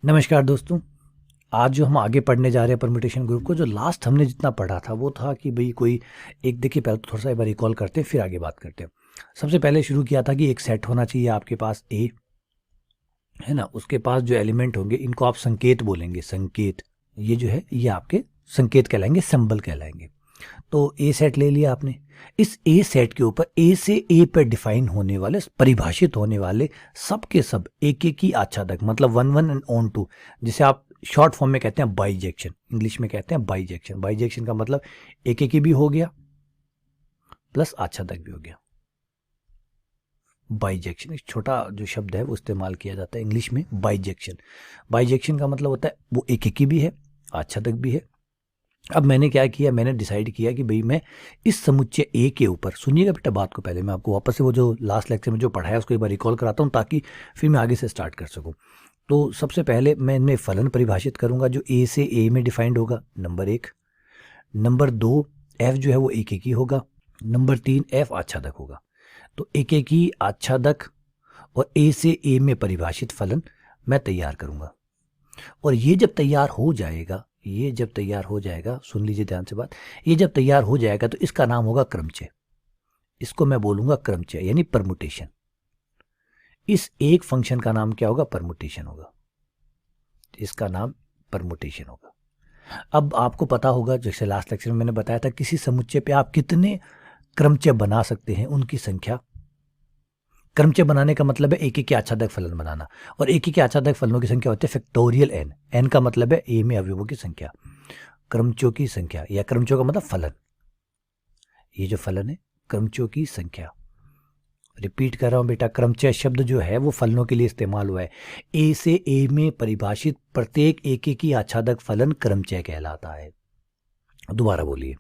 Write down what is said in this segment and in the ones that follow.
नमस्कार दोस्तों। आज जो हम आगे पढ़ने जा रहे हैं परम्यूटेशन ग्रुप को, जो लास्ट हमने जितना पढ़ा था वो था कि भाई कोई एक, देखिए पहले तो थोड़ा सा एक बार रिकॉल करते हैं फिर आगे बात करते हैं। सबसे पहले शुरू किया था कि एक सेट होना चाहिए आपके पास ए, है ना। उसके पास जो एलिमेंट होंगे इनको आप संकेत बोलेंगे, संकेत। ये जो है ये आपके संकेत कहलाएंगे, सिंबल कहलाएंगे। तो ए सेट ले लिया आपने। इस ए सेट के ऊपर ए से ए पर डिफाइन होने वाले, परिभाषित होने वाले सब के सब एक एक ही आच्छादक, मतलब one one and onto, जिसे आप शॉर्ट फॉर्म में कहते हैं बाइजेक्शन, इंग्लिश में कहते हैं बाइजेक्शन। बाइजेक्शन का मतलब एक एक ही भी हो गया प्लस आच्छादक भी हो गया। बाइजेक्शन एक छोटा जो शब्द है वो इस्तेमाल किया जाता है इंग्लिश में, बाइजेक्शन। बाइजेक्शन का मतलब होता है वो एक एक ही भी है, आच्छादक भी है। अब मैंने क्या किया, मैंने डिसाइड किया कि भाई मैं इस समुच्चय ए के ऊपर, सुनिएगा बेटा बात को, पहले मैं आपको वापस से वो जो लास्ट लेक्चर में जो पढ़ाया उसको एक बार रिकॉल कराता हूँ ताकि फिर मैं आगे से स्टार्ट कर सकूँ। तो सबसे पहले मैं इनमें फलन परिभाषित करूंगा जो ए से ए में डिफाइंड होगा, नंबर 1। नंबर 2, एफ जो है वो एक एक ही होगा। नंबर 3, एफ आच्छादक होगा। तो एक एक ही आच्छादक और ए से ए में परिभाषित फलन मैं तैयार करूंगा। और ये जब तैयार हो जाएगा, ये जब तैयार हो जाएगा, सुन लीजिए ध्यान से बात, ये जब तैयार हो जाएगा तो इसका नाम होगा क्रमचय। इसको मैं बोलूंगा क्रमचय यानी परमुटेशन। इस एक फंक्शन का नाम क्या होगा, परमुटेशन होगा। इसका नाम परमुटेशन होगा। अब आपको पता होगा, जैसे लास्ट लेक्चर में मैंने बताया था, किसी समुच्चय पे आप कितने क्रमचय बना सकते हैं, उनकी संख्या। क्रमचय बनाने का मतलब है एक एक के आच्छादक फलन बनाना, और एक एक के आच्छादक फलनों की संख्या होती है फैक्टोरियल एन। एन का मतलब है ए में अवयवों की संख्या, क्रमचयों की संख्या, या क्रमचयों का मतलब फलन। ये जो फलन है, क्रमचयों की संख्या। रिपीट कर रहा हूं बेटा, क्रमचय शब्द जो है वो फलनों के लिए इस्तेमाल हुआ है। ए से ए में परिभाषित प्रत्येक एक एक ही आच्छादक फलन क्रमचय कहलाता है। दोबारा बोलिए,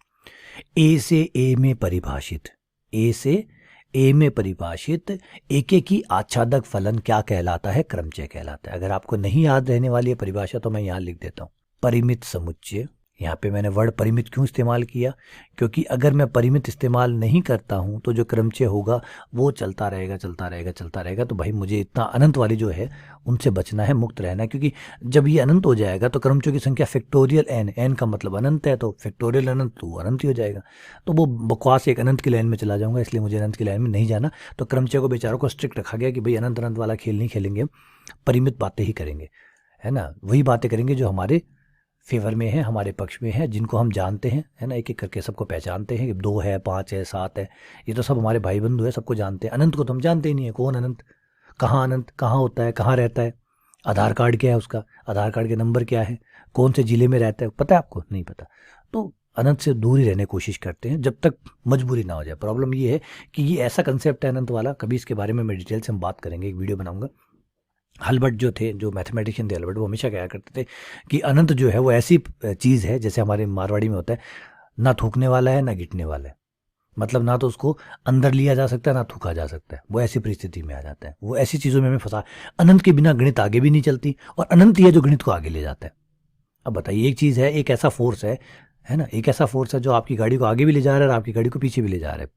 ए से ए में परिभाषित, ए से ए में परिभाषित एक एक ही आच्छादक फलन क्या कहलाता है, क्रमचय कहलाता है। अगर आपको नहीं याद रहने वाली है परिभाषा तो मैं यहां लिख देता हूं, परिमित समुच्चय। यहाँ पे मैंने वर्ड परिमित क्यों इस्तेमाल किया, क्योंकि अगर मैं परिमित इस्तेमाल नहीं करता हूँ तो जो क्रमचय होगा वो चलता रहेगा चलता रहेगा चलता रहेगा। तो भाई मुझे इतना अनंत वाली जो है उनसे बचना है, मुक्त रहना है, क्योंकि जब ये अनंत हो जाएगा तो क्रमचयों की संख्या फैक्टोरियल एन, एन का मतलब अनंत है, तो फैक्टोरियल अनंत तो अनंत ही हो जाएगा। तो वो बकवास एक अनंत की लाइन में चला जाऊंगा, इसलिए मुझे अनंत की लाइन में नहीं जाना। तो क्रमचय को बेचारों को स्ट्रिक्ट रखा गया कि भाई अनंत अनंत वाला खेल नहीं खेलेंगे, परिमित बातें ही करेंगे, है ना। वही बातें करेंगे जो हमारे फेवर में है, हमारे पक्ष में है, जिनको हम जानते हैं, है ना, एक एक करके सबको पहचानते हैं कि 2 है, 5 है, 7 है, ये तो सब हमारे भाई बंधु है, सबको जानते हैं। अनंत को तो हम जानते ही नहीं है, कौन अनंत कहाँ होता है, कहाँ रहता है, आधार कार्ड क्या है उसका, आधार कार्ड के नंबर क्या है, कौन से जिले में रहता है, पता है आपको, नहीं पता। तो अनंत से दूर ही रहने की कोशिश करते हैं जब तक मजबूरी ना हो जाए। प्रॉब्लम ये है कि ये ऐसा कंसेप्ट है अनंत वाला, कभी इसके बारे में मैं डिटेल से हम बात करेंगे, एक वीडियो बनाऊंगा। हल्बर्ट जो थे, जो मैथमेटिशियन थे हल्बर्ट, वो हमेशा कहा करते थे कि अनंत जो है वो ऐसी चीज़ है, जैसे हमारे मारवाड़ी में होता है, ना थूकने वाला है ना गिटने वाला है। मतलब ना तो उसको अंदर लिया जा सकता है ना थूका जा सकता है, वो ऐसी परिस्थिति में आ जाता है, वो ऐसी चीज़ों में हमें फंसा। अनंत के बिना गणित आगे भी नहीं चलती, और अनंत ही है जो गणित को आगे ले जाता है। अब बताइए, एक चीज़ है, एक ऐसा फोर्स है ना, एक ऐसा फोर्स है जो आपकी गाड़ी को आगे भी ले जा रहा है और आपकी गाड़ी को पीछे भी ले जा रहा है।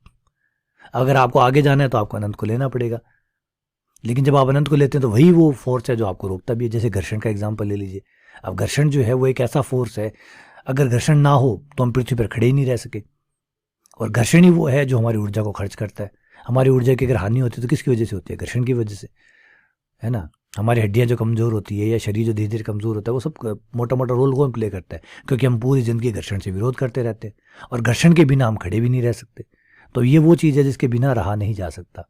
अगर आपको आगे जाना है तो आपको अनंत को लेना पड़ेगा, लेकिन जब आप अनंत को लेते हैं तो वही वो फोर्स है जो आपको रोकता भी है। जैसे घर्षण का एग्जाम्पल ले लीजिए। अब घर्षण जो है वो एक ऐसा फोर्स है, अगर घर्षण ना हो तो हम पृथ्वी पर खड़े ही नहीं रह सके, और घर्षण ही वो है जो हमारी ऊर्जा को खर्च करता है। हमारी ऊर्जा की अगर हानि होती है तो किसकी वजह से होती है, घर्षण की वजह से, है ना। हमारी हड्डियां जो कमज़ोर होती है या शरीर जो धीरे धीरे कमज़ोर होता है, वो सब मोटा मोटा रोल कौन प्ले करता है, क्योंकि हम पूरी ज़िंदगी घर्षण से विरोध करते रहते हैं, और घर्षण के बिना हम खड़े भी नहीं रह सकते। तो ये वो चीज़ है जिसके बिना रहा नहीं जा सकता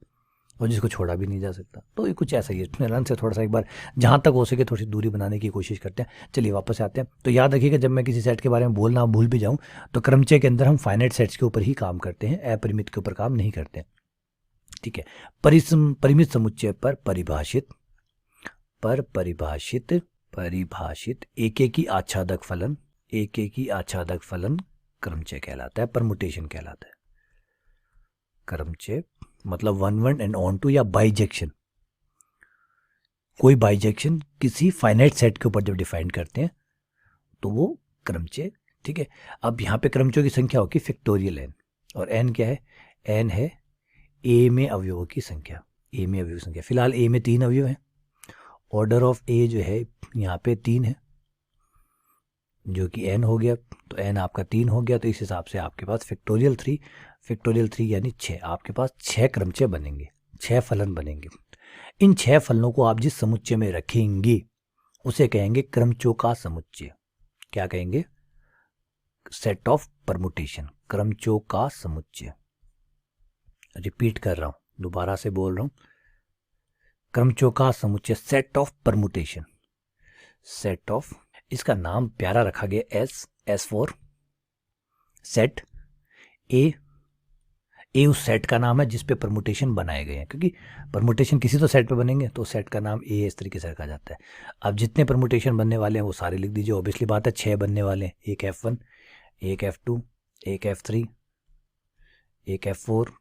और जिसको छोड़ा भी नहीं जा सकता। तो ये कुछ ऐसा ही है, इसमें रन से थोड़ा सा एक बार जहाँ तक हो सके थोड़ी दूरी बनाने की कोशिश करते हैं। चलिए वापस आते हैं। तो याद रखिएगा, जब मैं किसी सेट के बारे में बोलना भूल भी जाऊँ तो क्रमचय के अंदर हम फाइनाइट सेट्स के ऊपर ही काम करते हैं, अपरिमित के ऊपर काम नहीं करते हैं, ठीक है। परिमित समुच्चय पर परिभाषित एक एक ही आच्छादक फलन, एक एक ही आच्छादक फलन क्रमचय कहलाता है, परमुटेशन कहलाता है। क्रमचय मतलब one one and onto, या बाइजेक्शन। कोई बाइजेक्शन किसी फाइनाइट सेट के ऊपर जब डिफाइन करते हैं तो वो क्रमचय, ठीक है। अब यहाँ पे क्रमचयों की संख्या होगी फैक्टोरियल एन, और एन क्या है, एन है ए में अवयवों की संख्या, ए में अवयवों की संख्या। फिलहाल ए में 3 अवयव हैं, ऑर्डर ऑफ ए जो है यहाँ पे 3 है जो कि n हो गया, तो n आपका 3 हो गया, तो इस हिसाब से आपके पास फैक्टोरियल 3 यानी 6, आपके पास 6 क्रमचय बनेंगे, 6 फलन बनेंगे। इन 6 फलनों को आप जिस समुच्चय में रखेंगे उसे कहेंगे क्रमचयों का समुच्चय। क्या कहेंगे? सेट ऑफ परमुटेशन, क्रमचयों का समुच्चय। रिपीट कर रहा हूं, दोबारा से बोल रहा हूं, क्रमचयों का समुच्चय, set of permutation, set of, इसका नाम प्यारा रखा गया एस फॉर सेट। ए उस सेट का नाम है जिस पे परमुटेशन बनाए गए हैं, क्योंकि परमुटेशन किसी तो सेट पे बनेंगे, तो सेट का नाम ए इस तरीके से रखा जाता है। अब जितने परमुटेशन बनने वाले हैं वो सारे लिख दीजिए। ऑब्वियसली बात है 6 बनने वाले हैं, एक F1, एक F2, एक F3, एक F4,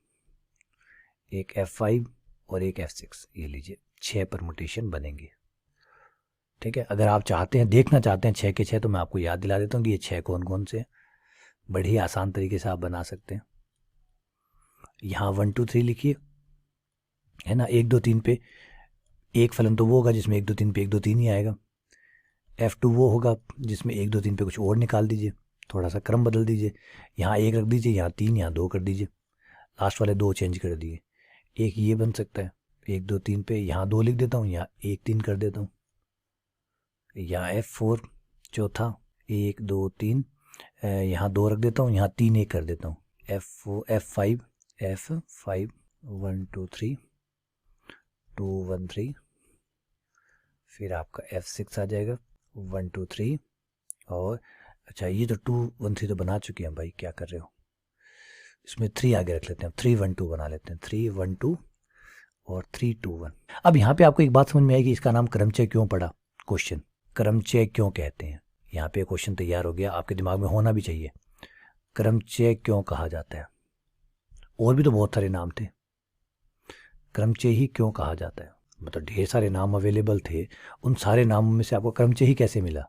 एक F5 और एक F6, ये लीजिए 6 परमुटेशन बनेंगे। ठीक है, अगर आप चाहते हैं, देखना चाहते हैं 6 के 6, तो मैं आपको याद दिला देता हूँ कि ये 6 कौन कौन से हैं। बड़ी आसान तरीके से आप बना सकते हैं। यहाँ 1 2 3 लिखिए, है ना। 1 2 3 पे एक फलन तो वो होगा जिसमें 1 2 3 पे 1 2 3 ही आएगा। F2 वो होगा जिसमें 1 2 3 पे कुछ और निकाल दीजिए, थोड़ा सा क्रम बदल दीजिए, यहाँ 1 रख दीजिए, यहाँ 3, यहाँ 2 कर दीजिए, लास्ट वाले 2 चेंज कर दिए। एक ये बन सकता है, 1 2 3 पे यहाँ 2 लिख देता हूँ, यहाँ 1 3 कर देता हूँ, यहाँ F4 चौथा, 1 2 3, यहाँ 2 रख देता हूँ, यहाँ 3 1 कर देता हूँ, F5 1 2 3 2 1 3, फिर आपका F6 आ जाएगा 1 2 3, और अच्छा ये तो 2 1 3 तो बना चुके हैं भाई, क्या कर रहे हो, इसमें 3 आगे रख लेते हैं, 3 1 2 बना लेते हैं, 3 1 2 और 3 2 1। अब यहाँ पे आपको एक बात समझ में आएगी, इसका नाम क्रमचय क्यों पड़ा। क्वेश्चन, क्रमचय क्यों कहते हैं। यहाँ पे क्वेश्चन तैयार हो गया, आपके दिमाग में होना भी चाहिए, क्रमचय क्यों कहा जाता है। और भी तो बहुत सारे नाम थे, क्रमचय ही क्यों कहा जाता है, मतलब ढेर सारे नाम अवेलेबल थे, उन सारे नामों में से आपको क्रमचय ही कैसे मिला।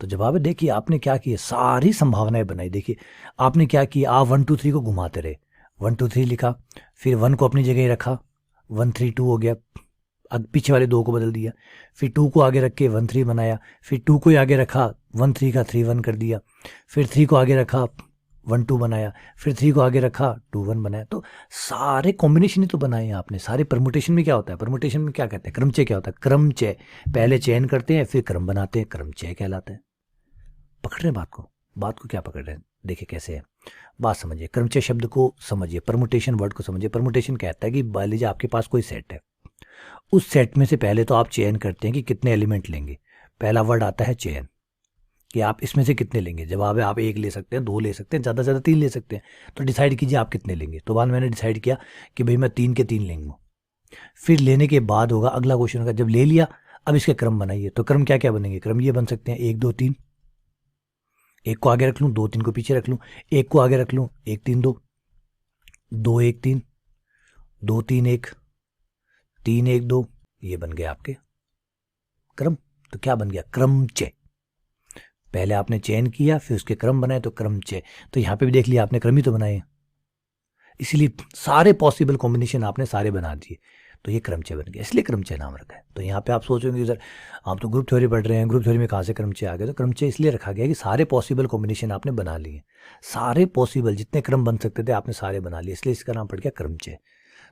तो जवाब है, देखिए आपने क्या किया, सारी संभावनाएं बनाई। देखिए आपने क्या किया, आप 1 2 3 को घुमाते रहे, 1 2 3 लिखा, फिर 1 को अपनी जगह ही रखा, 1 3 2 हो गया, पीछे वाले 2 को बदल दिया, फिर 2 को आगे रख के 1 3 बनाया, फिर 2 को आगे रखा, 1 3 का 3 1 कर दिया, फिर 3 को आगे रखा, 1 2 बनाया, फिर 3 को आगे रखा, 2 1 बनाया। तो सारे कॉम्बिनेशन ही तो बनाए हैं आपने, सारे परमुटेशन में क्या होता है, परमुटेशन में क्या कहते हैं, क्रमचय क्या होता है, क्रमचय, पहले चयन करते हैं फिर क्रम बनाते हैं, क्रमचय कहलाता है। पकड़ रहे हैं बात को क्या पकड़ रहे हैं, देखिए कैसे है, बात समझिए, क्रमचय शब्द को समझिए, परमुटेशन वर्ड को समझिए। परमुटेशन कहता है कि मान लीजिए आपके पास कोई सेट है, उस सेट में से पहले तो आप चयन करते हैं कि कितने एलिमेंट लेंगे। पहला वर्ड आता है चयन, कि आप इसमें से कितने लेंगे। जवाब है आप 1 ले सकते हैं, 2 ले सकते हैं, ज़्यादा से ज़्यादा 3 ले सकते हैं। तो डिसाइड कीजिए आप कितने लेंगे। तो बाद मैंने डिसाइड किया कि भाई मैं 3 के 3 लेंगे। फिर लेने के बाद होगा अगला क्वेश्चन होगा, जब ले लिया अब इसके क्रम बनाइए। तो क्रम क्या क्या बनेंगे, क्रम ये बन सकते हैं 1 2 3, 1 को आगे रख लूँ, 2 3 को पीछे रख लूँ, 1 को आगे रख लूँ, 1 3 2, 2 1 3, 2 3 1, 3 1 2, ये बन गए आपके क्रम। तो क्या बन गया, क्रमचय। पहले आपने चयन किया फिर उसके क्रम बनाए, तो क्रमचय। तो यहाँ पे भी देख लिया आपने, क्रम ही तो बनाए, इसीलिए सारे पॉसिबल कॉम्बिनेशन आपने सारे बना दिए, तो ये क्रमचय बन गया, इसलिए क्रमचय नाम रखा है। तो यहाँ पे आप सोचोगे सर आप तो ग्रुप थ्योरी पढ़ रहे हैं, ग्रुप थ्योरी में कहाँ से क्रमचय आ गया। तो क्रमचय इसलिए रखा गया कि सारे पॉसिबल कॉम्बिनेशन आपने बना लिए, सारे पॉसिबल जितने क्रम बन सकते थे आपने सारे बना लिए, इसलिए इसका नाम पड़ गया क्रमचय।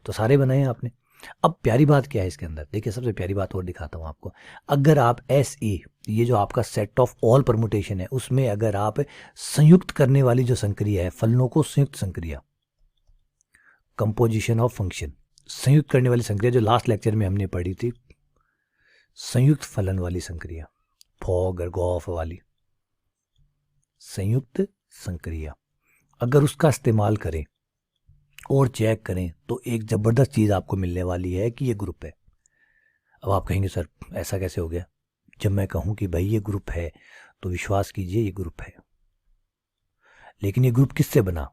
तो सारे बनाए आपने। अब प्यारी बात क्या है इसके अंदर, देखिए सबसे प्यारी बात और दिखाता हूँ आपको। अगर आप SE, ये जो आपका सेट ऑफ ऑल परमुटेशन है, उसमें अगर आप संयुक्त करने वाली जो संक्रिया है, फलनों को संयुक्त संक्रिया, कंपोजिशन ऑफ फंक्शन, संयुक्त करने वाली संक्रिया जो लास्ट लेक्चर में हमने पढ़ी थी, संयुक्त फलन वाली संक्रिया, फॉग और गॉफ वाली संयुक्त संक्रिया, अगर उसका इस्तेमाल करें और चेक करें तो एक ज़बरदस्त चीज़ आपको मिलने वाली है कि ये ग्रुप है। अब आप कहेंगे सर ऐसा कैसे हो गया। जब मैं कहूँ कि भाई ये ग्रुप है तो विश्वास कीजिए ये ग्रुप है। लेकिन ये ग्रुप किससे बना,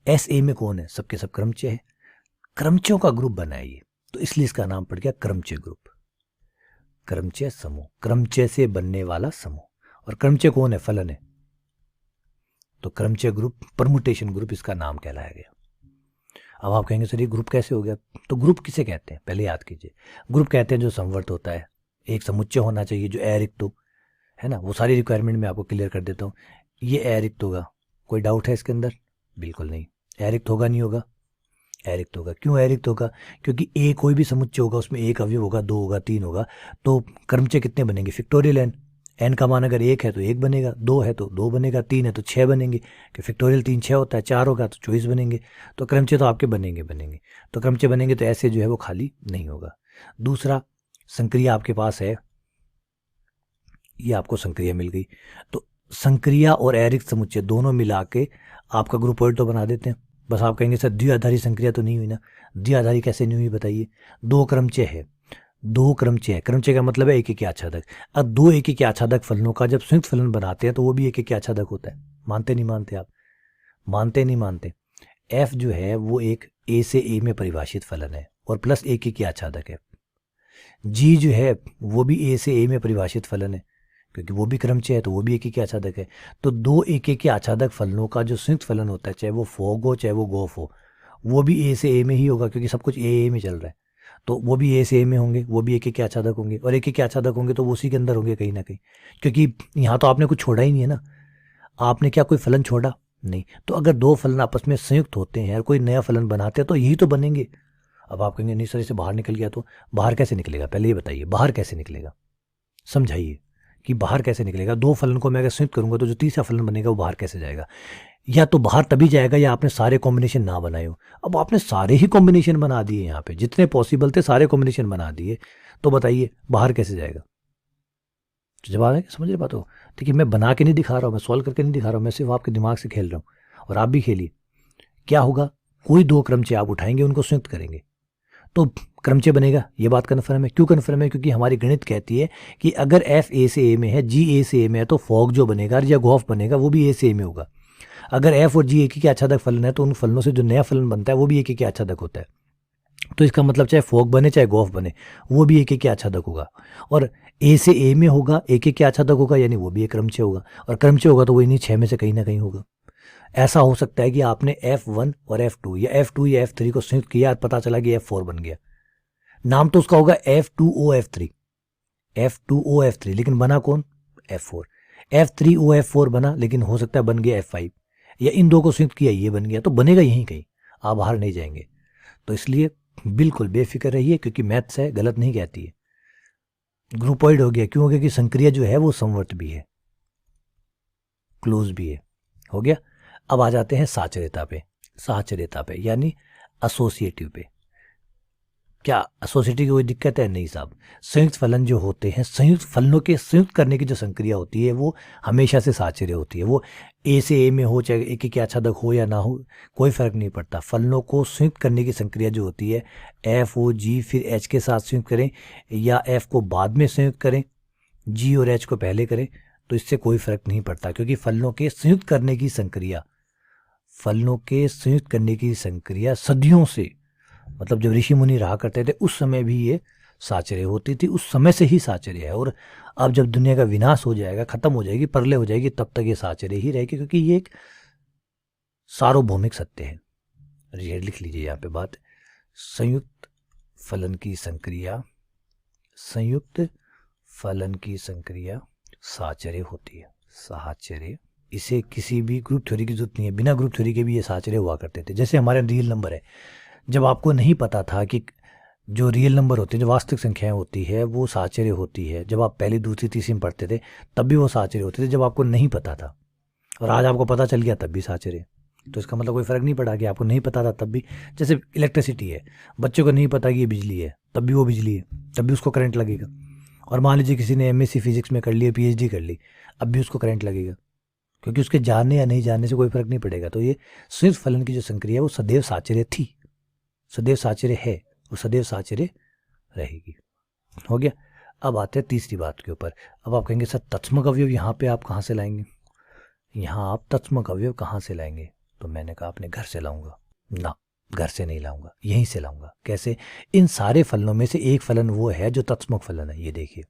SA में कौन है, सबके सब क्रमचय है, क्रमचयों का ग्रुप बना है ये, तो इसलिए इसका नाम पड़ गया क्रमचय ग्रुप, क्रमचय समूह, क्रमचय से बनने वाला समूह। और क्रमचय कौन है, फलन है, तो क्रमचय ग्रुप, परमुटेशन ग्रुप इसका नाम कहलाया गया। अब आप कहेंगे सर ये ग्रुप कैसे हो गया, तो ग्रुप किसे कहते हैं, पहले याद कीजिए। ग्रुप कहते हैं जो समवर्त होता है, एक समुच्चय होना चाहिए जो ए रिक्त हो, है ना। वो सारी रिक्वायरमेंट मैं आपको क्लियर कर देता हूँ। ये ए रिक्त होगा, कोई डाउट है इसके अंदर? बिल्कुल नहीं। ए रिक्त होगा नहीं होगा? ए रिक्त होगा। क्यों ए रिक्त होगा? क्योंकि ए कोई भी समुच्चय होगा, उसमें एक अवयव होगा, दो होगा, तीन होगा, तो क्रमचय कितने बनेंगे? Factorial N. एन का मान अगर एक है तो एक बनेगा, दो है तो दो बनेगा, तीन है तो छः बनेंगे, कि फैक्टोरियल तीन छः होता है, चार होगा तो 24 बनेंगे। तो क्रमचय तो आपके बनेंगे। तो क्रमचय बनेंगे तो ऐसे जो है वो खाली नहीं होगा। दूसरा, संक्रिया आपके पास है, ये आपको संक्रिया मिल गई, तो संक्रिया और एरिक्त समुच्चय दोनों मिला के आपका ग्रुपॉइड तो बना देते हैं। बस आप कहेंगे सर द्विआधारी संक्रिया तो नहीं हुई ना। द्विआधारी कैसे नहीं हुई बताइए? दो क्रमचय है, दो क्रमचय है। क्रमचय का मतलब है एक एक आच्छादक। अब दो एक एक आच्छादक फलनों का जब संयुक्त फलन बनाते हैं तो वो भी एक एक आच्छादक होता है। मानते नहीं मानते आप? मानते नहीं मानते? एफ जो है वो एक ए से ए में परिभाषित फलन है और प्लस एक एक आच्छादक है। जी जो है वो भी ए से ए में परिभाषित फलन है, क्योंकि वो भी क्रमचय है तो वो भी एक एक आच्छादक है। तो दो एक एक आच्छादक फलनों का जो संयुक्त फलन होता है, चाहे वो फोग हो चाहे वो गोफ हो, वो भी ए से ए में ही होगा, क्योंकि सब कुछ ए में चल रहा है। तो वो भी ए से ए में होंगे, वो भी एक एक आच्छादक होंगे, और एक एक आच्छादक होंगे तो वो उसी के अंदर होंगे कहीं ना कहीं, क्योंकि यहाँ तो आपने कुछ छोड़ा ही नहीं है ना। आपने क्या कोई फलन छोड़ा? नहीं। तो अगर दो फलन आपस में संयुक्त होते हैं और कोई नया फलन बनाते हैं तो यही तो बनेंगे। अब आप कहेंगे नहीं सर इसे बाहर निकल गया, तो बाहर कैसे निकलेगा? पहले ये बताइए बाहर कैसे निकलेगा, समझाइए कि बाहर कैसे निकलेगा। दो फलन को मैं अगर संयुक्त करूंगा तो जो तीसरा फलन बनेगा वो बाहर कैसे जाएगा? या तो बाहर तभी जाएगा या आपने सारे कॉम्बिनेशन ना बनाए हो। अब आपने सारे ही कॉम्बिनेशन बना दिए, यहाँ पे जितने पॉसिबल थे सारे कॉम्बिनेशन बना दिए, तो बताइए बाहर कैसे जाएगा? तो जवाब है कि समझ रहे बात हो? देखिए मैं बना के नहीं दिखा रहा हूँ, मैं सॉल्व करके नहीं दिखा रहा हूँ, मैं सिर्फ आपके दिमाग से खेल रहा हूँ, और आप भी खेलिए। क्या होगा? कोई दो क्रमचय आप उठाएंगे, उनको संयुक्त करेंगे तो क्रमचय बनेगा। ये बात कन्फर्म है। क्यों कन्फर्म है? क्योंकि हमारी गणित कहती है कि अगर एफ ए से ए में है, जी ए से ए में है, तो फॉग जो बनेगा या गॉफ बनेगा वो भी ए से ए में होगा। अगर एफ और जी एक ही के आच्छादक फलन है तो उन फलनों से जो नया फलन बनता है वो भी एक ही के आच्छादक होता है। तो इसका मतलब चाहे फॉग बने चाहे गॉफ बने, वो भी एक एक के आच्छादक होगा, और ए से ए में होगा एक एक के आच्छादक होगा, यानी वो भी एक क्रमचय होगा, और क्रमचय होगा तो वो इन्हीं छः में से कहीं ना कहीं होगा। ऐसा हो सकता है कि आपने F1 और F2 या F2 या F3 को संयुक्त किया और पता चला कि F4 बन गया। नाम तो उसका होगा F2OF3, F2OF3, लेकिन बना कौन? F4। F3OF4 बना, लेकिन हो सकता है बन गया F5, या इन दो को संयुक्त किया ये बन गया, तो बनेगा यहीं कहीं, आप बाहर नहीं जाएंगे। तो इसलिए बिल्कुल बेफिक्र रहिए, क्योंकि मैथ्स है, गलत नहीं कहती है। ग्रुपॉइड हो गया, क्यों हो गया? कि संक्रिया जो है वो समवर्त भी है, क्लोज भी है। हो गया। अब आ जाते हैं साचर्यता पे। साचर्यता पे यानी एसोसिएटिव पे। क्या एसोसिएटिव की कोई दिक्कत है? नहीं साहब। संयुक्त फलन जो होते हैं, संयुक्त फलनों के संयुक्त करने की जो संक्रिया होती है वो हमेशा से साचर्य होती है। वो ए से ए में हो चाहे एक एक आच्छादक हो या ना हो, कोई फर्क नहीं पड़ता। फलनों को संयुक्त करने की संक्रिया जो होती है, एफ ओ जी फिर एच के साथ संयुक्त करें या एफ को बाद में संयुक्त करें, जी और एच को पहले करें, तो इससे कोई फर्क नहीं पड़ता, क्योंकि फलनों के संयुक्त करने की संक्रिया, फलनों के संयुक्त करने की संक्रिया सदियों से, मतलब जब ऋषि मुनि रहा करते थे उस समय भी ये साचर्य होती थी, उस समय से ही साचर्य है। और अब जब दुनिया का विनाश हो जाएगा, खत्म हो जाएगी, प्रलय हो जाएगी, तब तक ये साचर्य ही रहेगी, क्योंकि ये एक सार्वभौमिक सत्य है। ये लिख लीजिए यहाँ पे बात, संयुक्त फलन की संक्रिया, संयुक्त फलन की संक्रिया साचर्य होती है। साचर्य, इसे किसी भी ग्रुप थ्योरी की जरूरत नहीं है, बिना ग्रुप थ्योरी के भी ये साचर्य हुआ करते थे। जैसे हमारे रियल नंबर है, जब आपको नहीं पता था कि जो रियल नंबर होते हैं, जो वास्तविक संख्याएं होती है वो साचर्य होती है, जब आप पहली दूसरी तीसरी में पढ़ते थे तब भी वो साचर्य होते थे, जब आपको नहीं पता था, और आज आपको पता चल गया तब भी साचर्य। तो इसका मतलब कोई फर्क नहीं पड़ा कि आपको नहीं पता था तब भी। जैसे इलेक्ट्रिसिटी है, बच्चों को नहीं पता कि ये बिजली है, तब भी वो बिजली है, तब भी उसको करंट लगेगा। और मान लीजिए किसी ने MSc फिजिक्स में कर ली, PhD कर ली, अब भी उसको करंट लगेगा, क्योंकि उसके जानने या नहीं जानने से कोई फर्क नहीं पड़ेगा। तो ये संयुक्त फलन की जो संक्रिया है वो सदैव साचर्य थी, सदैव साचर्य है, वो सदैव साचर्य रहेगी। हो गया। अब आते हैं तीसरी बात के ऊपर। अब आप कहेंगे सर तत्समक अवयव यहाँ पे आप कहाँ से लाएंगे? यहाँ आप तत्समक अवयव कहाँ से लाएंगे? तो मैंने कहा अपने घर से लाऊंगा। ना, घर से नहीं लाऊंगा, यहीं से लाऊंगा। कैसे? इन सारे फलनों में से एक फलन वो है जो तत्समक फलन है। ये देखिए,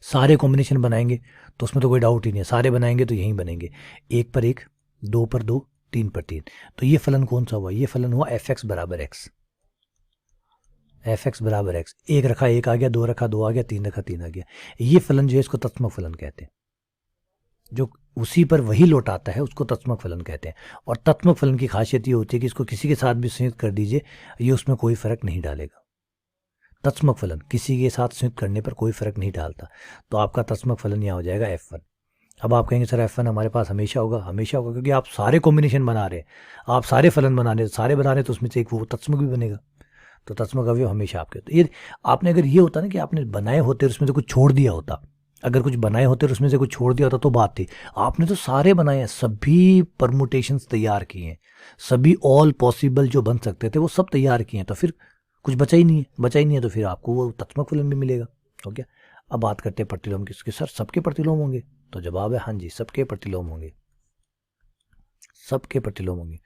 सारे कॉम्बिनेशन बनाएंगे तो उसमें तो कोई डाउट ही नहीं है, सारे बनाएंगे तो यहीं बनेंगे, एक पर एक, दो पर दो, तीन पर तीन। तो ये फलन कौन सा हुआ? ये फलन हुआ fx बराबर x। एफ एक्स बराबर एक्स, एक रखा एक आ गया, दो रखा दो आ गया, तीन रखा तीन आ गया। ये फलन जो है इसको तत्समक फलन कहते हैं, जो उसी पर वही लौटाता है उसको तत्समक फलन कहते हैं। और तत्समक फलन की खासियत ये होती है कि इसको किसी के साथ भी संयुक्त कर दीजिए, ये उसमें कोई फर्क नहीं डालेगा। तत्समक फलन किसी के साथ संयुक्त करने पर कोई फर्क नहीं डालता, तो आपका तत्समक फलन यहाँ हो जाएगा F1। अब आप कहेंगे सर F1 हमारे पास हमेशा होगा, हमेशा होगा क्योंकि आप सारे कॉम्बिनेशन बना रहे हैं, आप सारे फलन बना रहे हैं, सारे बना रहे हैं, तो उसमें से एक वो तत्समक भी बनेगा, तो तत्समक अवयव हमेशा आपके। तो ये आपने अगर ये होता ना कि आपने बनाए होते और उसमें से कुछ छोड़ दिया होता, अगर कुछ बनाए होते और उसमें से कुछ छोड़ दिया होता तो बात थी। आपने तो सारे बनाए हैं, सभी परमुटेशंस तैयार किए हैं, सभी ऑल पॉसिबल जो बन सकते थे वो सब तैयार किए हैं, तो फिर कुछ बचा ही नहीं है, बचा ही नहीं है, तो फिर आपको वो तत्समक फलन भी मिलेगा। हो गया। अब बात करते हैं प्रतिलोम की। सर सबके प्रतिलोम होंगे? तो जवाब है हाँ जी, सबके प्रतिलोम होंगे, सबके प्रतिलोम होंगे।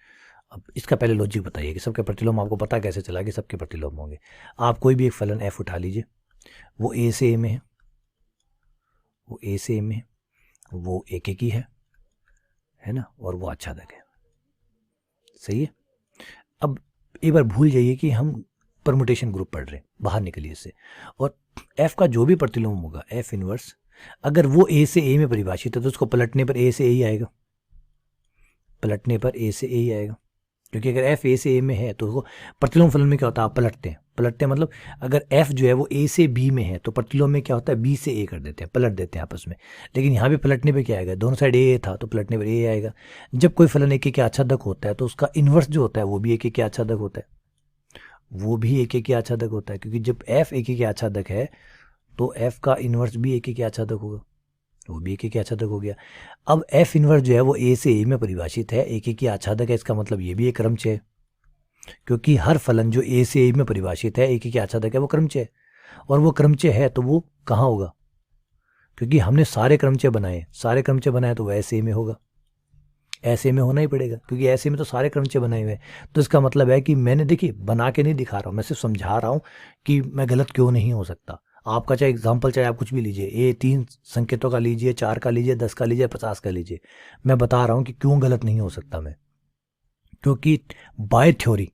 अब इसका पहले लॉजिक बताइए कि सबके प्रतिलोम आपको पता कैसे चला कि सबके प्रतिलोम होंगे। आप कोई भी एक फलन f उठा लीजिए, वो a से a में है, वो a से a में है, वो एक एक ही है ना, और वो आच्छादक है, सही है। अब एक बार भूल जाइए कि हम परमुटेशन ग्रुप पढ़ रहे हैं, बाहर निकलिए इससे। और f का जो भी प्रतिलोम होगा f इनवर्स, अगर वो a से a में परिभाषित है तो उसको पलटने पर a से a ही आएगा, पलटने पर a से a ही आएगा, क्योंकि अगर f a से a में है तो उसको प्रतिलोम फलन में क्या होता है, आप पलटते हैं, पलटते हैं मतलब अगर f जो है वो a से b में है तो प्रतिलोम में क्या होता है, b से a कर देते हैं, पलट देते हैं आपस में। लेकिन यहाँ पे पलटने पे क्या आएगा, दोनों साइड a था तो पलटने पर a आएगा। जब कोई फलन एक एक के आच्छादक होता है तो उसका इन्वर्स जो होता है वो भी एक एक के आच्छादक होता है, वो भी एक एक के आच्छादक होता है, क्योंकि जब f एक एक के आच्छादक है तो f का इन्वर्स भी एक एक के आच्छादक होगा, वो भी एक एक के आच्छादक हो गया। अब f इनवर्स जो है वो a से a में परिभाषित है, एक एक के आच्छादक है, इसका मतलब ये भी एक क्रमचय है, क्योंकि हर फलन जो a से a में परिभाषित है, एक एक के आच्छादक है, वो क्रमचय है। और वो क्रमचय है तो वो कहाँ होगा, क्योंकि हमने सारे क्रमचय बनाए, सारे क्रमचय बनाए तो वो ऐसे में होगा, ऐसे में होना ही पड़ेगा, क्योंकि ऐसे में तो सारे क्रमचय बनाए हुए हैं। तो इसका मतलब है कि मैंने देखिए बना के नहीं दिखा रहा हूँ, मैं सिर्फ समझा रहा हूँ कि मैं गलत क्यों नहीं हो सकता। आपका चाहे एग्जाम्पल चाहे आप कुछ भी लीजिए, ये 3 संकेतों का लीजिए, 4 का लीजिए, 10 का लीजिए, 50 का लीजिए, मैं बता रहा हूँ कि क्यों गलत नहीं हो सकता मैं, क्योंकि बाय थ्योरी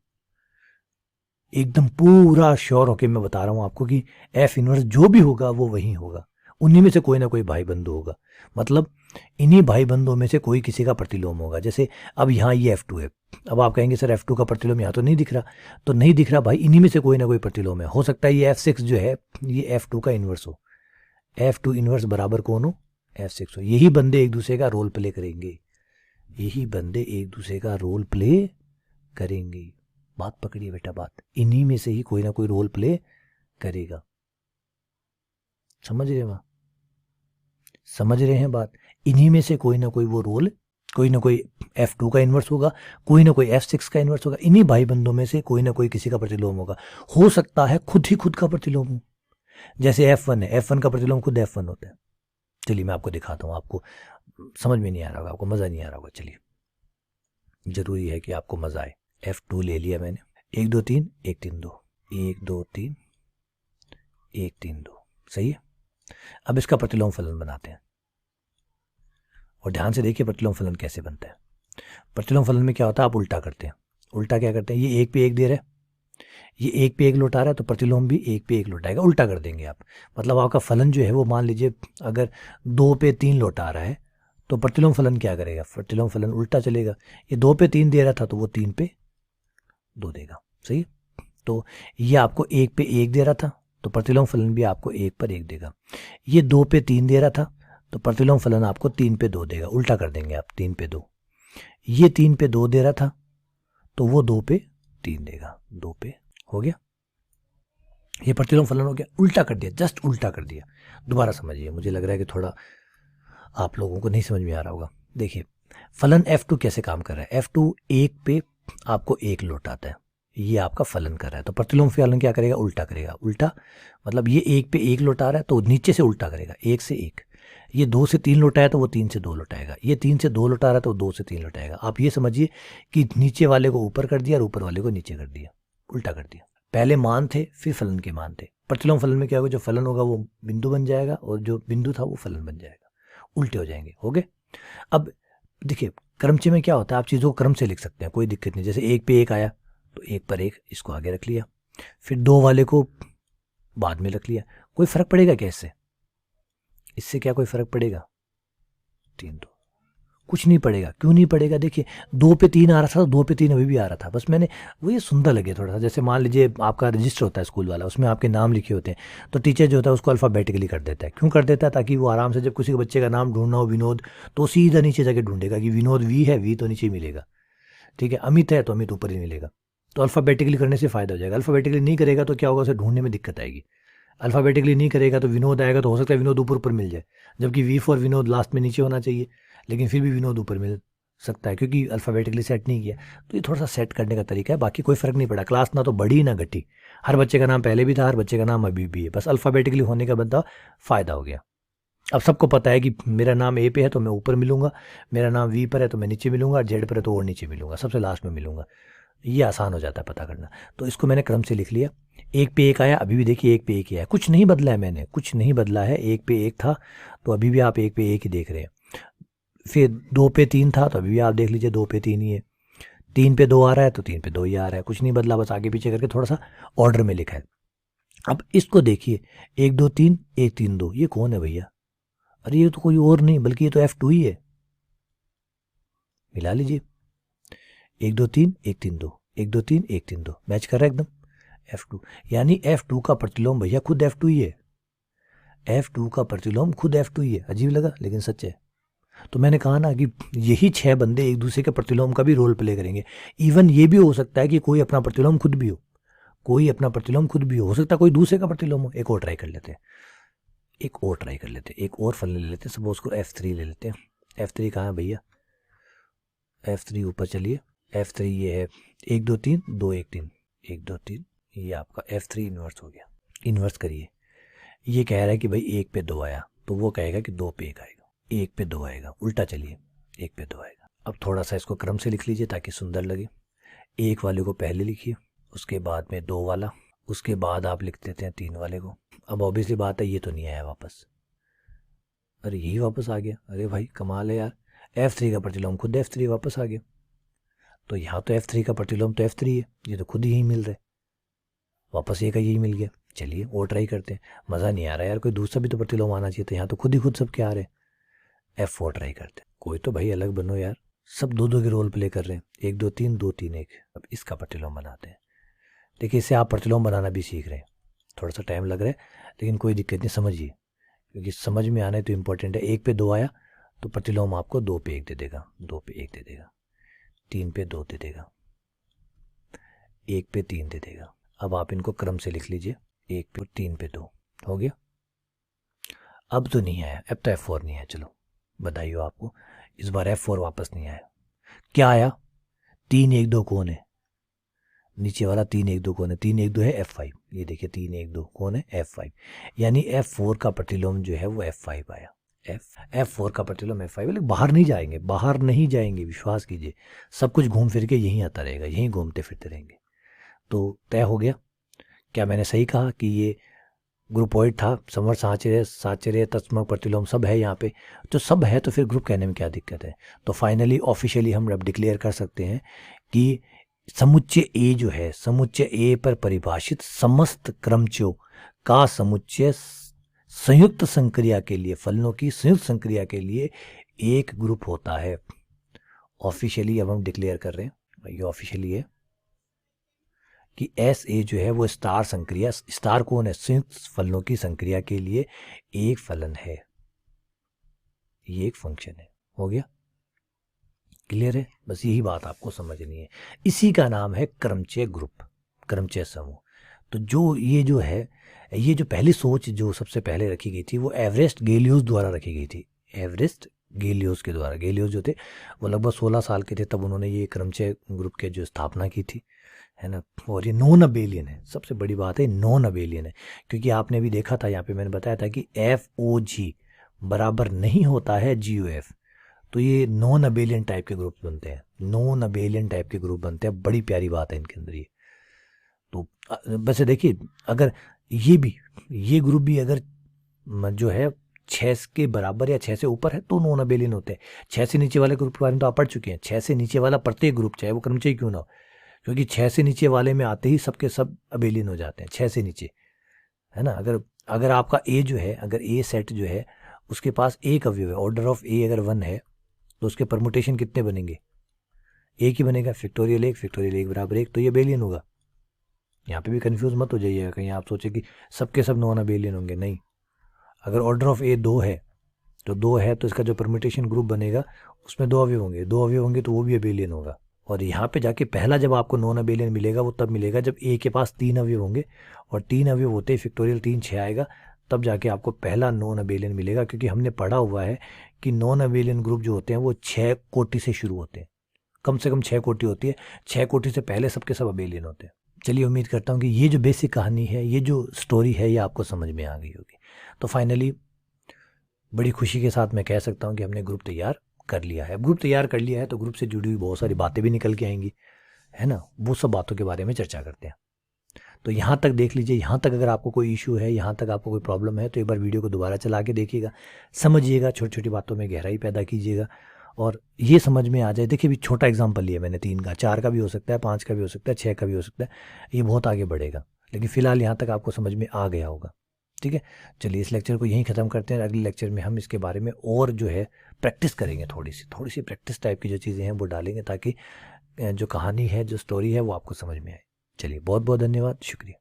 एकदम पूरा श्योर होके मैं बता रहा हूँ आपको कि एफ इनवर्स जो भी होगा वो वही होगा, उन्हीं में से कोई ना कोई भाई बंधु होगा, मतलब इन्हीं भाई बंधुओं में से कोई किसी का प्रतिलोम होगा। जैसे अब यहाँ ये F2 है, अब आप कहेंगे सर F2 का प्रतिलोम यहाँ तो नहीं दिख रहा, तो नहीं दिख रहा भाई, इन्हीं में से कोई ना कोई प्रतिलोम है। हो सकता है ये F6 जो है ये F2 का इन्वर्स हो, F2 इन्वर्स बराबर कौन हो, F6 हो। यही बंदे एक दूसरे का रोल प्ले करेंगे, यही बंदे एक दूसरे का रोल प्ले करेंगे। बात पकड़िए बेटा, बात, इन्हीं में से ही कोई ना कोई रोल प्ले करेगा, समझ रहे हैं, समझ रहे हैं बात, इन्हीं में से कोई ना कोई वो रोल, कोई ना कोई F2 का इन्वर्स होगा, कोई ना कोई F6 का इन्वर्स होगा, इन्हीं भाई बंदों में से कोई ना कोई किसी का प्रतिलोम होगा। हो सकता है खुद ही खुद का प्रतिलोम हो, जैसे F1 है, F1 का प्रतिलोम खुद F1 होता है। चलिए मैं आपको दिखाता हूँ, आपको समझ में नहीं आ रहा होगा, आपको मज़ा नहीं आ रहा होगा, चलिए जरूरी है कि आपको मज़ा आए। F2 ले लिया मैंने, 1 2 3 1 3 2, 1 2 3 1 3 2, सही है। अब इसका प्रतिलोम फलन बनाते हैं, और ध्यान से देखिए प्रतिलोम फलन कैसे बनता है। प्रतिलोम फलन में क्या होता है, आप उल्टा करते हैं। उल्टा क्या करते हैं, ये 1 पे 1 दे रहा है, ये 1 पे 1 लौटा रहा है, तो प्रतिलोम भी 1 पे 1 लौटाएगा, उल्टा कर देंगे आप। मतलब आपका फलन जो है वो मान लीजिए अगर 2 पे 3 लौटा रहा है तो प्रतिलोम फलन क्या करेगा, प्रतिलोम फलन उल्टा चलेगा। ये 2 पे 3 दे रहा था तो वो 3 पे 2 देगा, सही। तो ये आपको 1 पे 1 दे रहा था तो प्रतिलोम फलन भी आपको 1 पर 1 देगा। ये 2 पे 3 दे रहा था तो प्रतिलोम फलन आपको 3 पे 2 देगा, उल्टा कर देंगे आप, 3 पे 2। ये 3 पे 2 दे रहा था तो वो 2 पे 3 देगा, 2 पे, हो गया। ये प्रतिलोम फलन हो गया, उल्टा कर दिया, जस्ट उल्टा कर दिया। दोबारा समझिए, मुझे लग रहा है कि थोड़ा आप लोगों को नहीं समझ में आ रहा होगा। देखिए फलन F2 कैसे काम कर रहा है, F2 1 पे आपको 1 लौटाता है, ये आपका फलन कर रहा है, तो प्रतिलोम फलन क्या करेगा, उल्टा करेगा। उल्टा मतलब ये 1 पे 1 लौटा रहा है तो नीचे से उल्टा करेगा, 1 से 1। ये 2 से 3 लौटाया तो वो 3 से 2 लौटाएगा, ये 3 से 2 लौटा रहा है तो 2 से 3 लौटाएगा। आप ये समझिए कि नीचे वाले को ऊपर कर दिया और ऊपर वाले को नीचे कर दिया, उल्टा कर दिया। पहले मान थे फिर फलन के मान थे। प्रतिलोम फलन में क्या होगा, जो फलन होगा वो बिंदु बन जाएगा और जो बिंदु था वो फलन बन जाएगा, उल्टे हो जाएंगे, हो गए। अब देखिए क्रमचय में क्या होता है, आप चीज़ों को क्रम से लिख सकते हैं, कोई दिक्कत नहीं। जैसे 1 पे 1 आया तो 1 पर 1 इसको आगे रख लिया, फिर 2 वाले को बाद में रख लिया। कोई फ़र्क पड़ेगा क्या इससे? इससे क्या कोई फ़र्क पड़ेगा? 3 2 कुछ नहीं पड़ेगा। क्यों नहीं पड़ेगा? देखिए 2 पे 3 आ रहा था तो 2 पे 3 अभी भी आ रहा था, बस मैंने वो ये सुंदर लगे थोड़ा सा। जैसे मान लीजिए आपका रजिस्टर होता है स्कूल वाला, उसमें आपके नाम लिखे होते हैं, तो टीचर जो होता है उसको अल्फ़ाबेटिकली कर देता है। क्यों कर देता है? ताकि वो आराम से जब किसी बच्चे का नाम ढूंढना हो विनोद, तो सीधा नीचे जाके ढूंढेगा कि विनोद वी है, वी तो नीचे ही मिलेगा, ठीक है, अमित है तो अमित ऊपर ही मिलेगा। तो अल्फ़ाबेटिकली करने से फ़ायदा हो जाएगा। अल्फ़ाबेटिकली नहीं करेगा तो क्या होगा, उसे ढूंढने में दिक्कत आएगी। अल्फ़ाबेटिकली नहीं करेगा तो विनोद आएगा तो हो सकता है विनोद ऊपर ऊपर मिल जाए, जबकि वी फॉर विनोद लास्ट में नीचे होना चाहिए, लेकिन फिर भी विनोद ऊपर मिल सकता है क्योंकि अल्फ़ाबेटिकली सेट नहीं किया। तो ये थोड़ा सा सेट करने का तरीका है, बाकी कोई फ़र्क नहीं पड़ा। क्लास ना तो बढ़ी ना घटी, हर बच्चे का नाम पहले भी था, हर बच्चे का नाम अभी भी है, बस अल्फ़ाबेटिकली होने का बंदा फ़ायदा हो गया। अब सबको पता है कि मेरा नाम ए पे है तो मैं ऊपर मिलूंगा, मेरा नाम वी पर है तो मैं नीचे मिलूंगा, जेड पर है तो और नीचे मिलूंगा, सबसे लास्ट में मिलूंगा। ये आसान हो जाता है पता करना। तो इसको मैंने क्रम से लिख लिया। 1 पे 1 आया, अभी भी देखिए 1 पे 1 ही आया, कुछ नहीं बदला है, मैंने कुछ नहीं बदला है। 1 पे 1 था तो अभी भी आप 1 पे 1 ही देख रहे हैं। फिर 2 पे 3 था तो अभी भी आप देख लीजिए 2 पे 3 ही है। 3 पे 2 आ रहा है तो 3 पे 2 ही आ रहा है, कुछ नहीं बदला, बस आगे पीछे करके थोड़ा सा ऑर्डर में लिखा है। अब इसको देखिए 1 2 3 1 3 2, ये कौन है भैया? अरे ये तो कोई और नहीं बल्कि ये तो F2 ही है। मिला लीजिए 1 2 3 1 3 2, 1 2 3 1 3 2, मैच कर रहा है एकदम। F2 यानी F2 का प्रतिलोम भैया खुद F2 ही है। F2 का प्रतिलोम खुद F2 ही है। अजीब लगा लेकिन सच है। तो मैंने कहा ना कि यही 6 बंदे एक दूसरे के प्रतिलोम का भी रोल प्ले करेंगे। इवन ये भी हो सकता है कि कोई अपना प्रतिलोम खुद भी हो, कोई अपना प्रतिलोम खुद भी हो सकता है कोई दूसरे का प्रतिलोम हो। एक और ट्राई कर लेते हैं, एक और ट्राई कर लेते हैं, एक और फल ले लेते हैं। सपोज को F3 ले लेते हैं। F3 कहाँ है भैया? F3 ऊपर चलिए, F3 ये है 1 2 3 2 1 3, 1 2 3, ये आपका F3 इन्वर्स हो गया। इन्वर्स करिए, ये कह रहा है कि भाई 1 पे 2 आया तो वो कहेगा कि 2 पे 1 आएगा, 1 पे 2 आएगा। उल्टा चलिए, 1 पे 2 आएगा। अब थोड़ा सा इसको क्रम से लिख लीजिए ताकि सुंदर लगे। 1 वाले को पहले लिखिए, उसके बाद में 2 वाला, उसके बाद आप लिख देते हैं 3 वाले को। अब ऑब्वियसली बात है ये तो नहीं आया वापस। अरे यही वापस आ गया, अरे भाई कमाल है यार। F3 का प्रतिलोम खुद F3 वापस आ गया। तो यहाँ तो F3 का प्रतिलोम तो F3 है, ये तो खुद यही मिल रहा है, वापस ये का यही मिल गया। चलिए और ट्राई करते हैं। मज़ा नहीं आ रहा यार, कोई दूसरा भी तो प्रतिलोम आना चाहिए, तो यहाँ तो खुद ही खुद सबके आ रहे हैं। F4 ट्राई करते हैं। कोई तो भाई अलग बनो यार, सब 2 2 के रोल प्ले कर रहे हैं। 1 2 3 2 3 1। अब इसका प्रतिलोम बनाते हैं। देखिए इससे आप प्रतिलोम बनाना भी सीख रहे हैं, थोड़ा सा टाइम लग रहा है लेकिन कोई दिक्कत नहीं, समझिए, क्योंकि समझ में आना है तो इम्पोर्टेंट है। 1 पे 2 आया तो प्रतिलोम आपको 2 पे 1 दे देगा, 2 पे 1 दे देगा, 3 पे 2 दे देगा, 1 पे 3 दे देगा। अब आप इनको क्रम से लिख लीजिए, 1 पे 3 पे 2 हो गया। अब तो नहीं आया, अब तो F4 नहीं आया। चलो बधाई हो आपको, इस बार F4 वापस नहीं आया। क्या आया? 3 1 2 कौन है? नीचे वाला 3 1 2 कौन है? 3 1 2 है F5। ये देखिए 3 1 2 कौन है? F5। यानी F4 का प्रतिलोम जो है वो F5 आया। F4 का प्रतिलोम F5, लेकिन बाहर नहीं जाएंगे, बाहर नहीं जाएंगे, विश्वास कीजिए। सब कुछ घूम फिर के यहीं आता रहेगा, यहीं घूमते फिरते रहेंगे। तो तय हो गया। क्या मैंने सही कहा कि ये ग्रुपॉइड था? समर साचर्य साचर्य तत्समक प्रतिलोम सब है यहाँ पे। तो सब है तो फिर ग्रुप कहने में क्या दिक्कत है? तो फाइनली ऑफिशियली हम अब डिक्लेयर कर सकते हैं कि समुच्चय ए जो है, समुच्चय ए पर परिभाषित समस्त क्रमचयों का समुच्चय संयुक्त संक्रिया के लिए, फलनों की संयुक्त संक्रिया के लिए एक ग्रुप होता है। ऑफिशियली अब हम डिक्लेयर कर रहे हैं, ये ऑफिशियली है कि एस ए जो है वो स्टार संक्रिया, स्टार कौन है? संयुक्त फलनों की संक्रिया के लिए एक फलन है, ये एक फंक्शन है। हो गया, क्लियर है? बस यही बात आपको समझनी है। इसी का नाम है क्रमचय ग्रुप, क्रमचय समूह। तो जो है ये जो पहली सोच जो सबसे पहले रखी गई थी वो एवरेस्ट गेलियोस द्वारा रखी गई थी। एवरेस्ट गेलियोस के द्वारा। गेलियोस जो थे वो लगभग 16 साल के थे तब उन्होंने ये क्रमचय ग्रुप के जो स्थापना की थी, है ना। और ये नॉन अबेलियन है, सबसे बड़ी बात है नॉन अबेलियन है, क्योंकि आपने भी देखा था यहाँ पे मैंने बताया था कि FOG बराबर नहीं होता है GOF। तो ये नॉन अबेलियन टाइप के ग्रुप बनते हैं, नॉन अबेलियन टाइप के ग्रुप बनते हैं। बड़ी प्यारी बात है इनके अंदर ये। तो वैसे देखिए अगर ये ग्रुप भी अगर जो है 6 के बराबर या 6 से ऊपर है तो नॉन अबेलियन होते हैं। 6 से नीचे वाले ग्रुप के बारे में तो आप पढ़ चुके हैं। 6 से नीचे वाला प्रत्येक ग्रुप चाहे वो क्रमचय क्यों ना हो, क्योंकि 6 से नीचे वाले में आते ही सबके सब अबेलियन हो जाते हैं, 6 से नीचे, है ना। अगर अगर आपका ए जो है, अगर ए सेट जो है उसके पास एक अवयव है, ऑर्डर ऑफ ए अगर 1 है, तो उसके परमुटेशन कितने बनेंगे, एक ही बनेगा, फैक्टोरियल 1 बराबर 1, तो ये अबेलियन होगा। यहाँ पे भी कंफ्यूज मत हो जाइएगा, कहीं आप सोचे कि सबके सब नॉन अबेलियन होंगे, नहीं। अगर ऑर्डर ऑफ ए 2 है, तो 2 है तो इसका जो परम्यूटेशन ग्रुप बनेगा उसमें 2 अवयव होंगे, 2 अवयव होंगे तो वो भी अबेलियन होगा। और यहाँ पे जाके पहला जब आपको नॉन अबेलियन मिलेगा वो तब मिलेगा जब ए के पास 3 अवयव होंगे, और 3 अवयव होते ही फैक्टोरियल 3 6 आएगा, तब जाके आपको पहला नॉन अबेलियन मिलेगा। क्योंकि हमने पढ़ा हुआ है कि नॉन अबेलियन ग्रुप जो होते हैं वो 6 कोटि से शुरू होते हैं, कम से कम 6 कोटि होती है, 6 कोटि से पहले सबके सब अबेलियन होते हैं। चलिए, उम्मीद करता हूँ कि ये जो बेसिक कहानी है, ये जो स्टोरी है, ये आपको समझ में आ गई होगी। तो फाइनली बड़ी खुशी के साथ मैं कह सकता हूँ कि हमने ग्रुप तैयार कर लिया है। अब ग्रुप तैयार कर लिया है तो ग्रुप से जुड़ी हुई बहुत सारी बातें भी निकल के आएंगी, है ना। वो सब बातों के बारे में चर्चा करते हैं। तो यहाँ तक देख लीजिए, यहाँ तक अगर आपको कोई इशू है, यहाँ तक आपको कोई प्रॉब्लम है, तो एक बार वीडियो को दोबारा चला के देखिएगा, समझिएगा, छोटी छोटी बातों में गहराई पैदा कीजिएगा और ये समझ में आ जाए। देखिए, भी छोटा एग्जाम्पल लिया मैंने 3 का, 4 का भी हो सकता है, 5 का भी हो सकता है, 6 का भी हो सकता है, ये बहुत आगे बढ़ेगा, लेकिन फिलहाल यहाँ तक आपको समझ में आ गया होगा। ठीक है, चलिए इस लेक्चर को यहीं ख़त्म करते हैं। अगले लेक्चर में हम इसके बारे में और जो है प्रैक्टिस करेंगे, थोड़ी सी प्रैक्टिस टाइप की जो चीज़ें हैं वो डालेंगे, ताकि जो कहानी है, जो स्टोरी है, वो आपको समझ में आए। चलिए, बहुत बहुत धन्यवाद, शुक्रिया।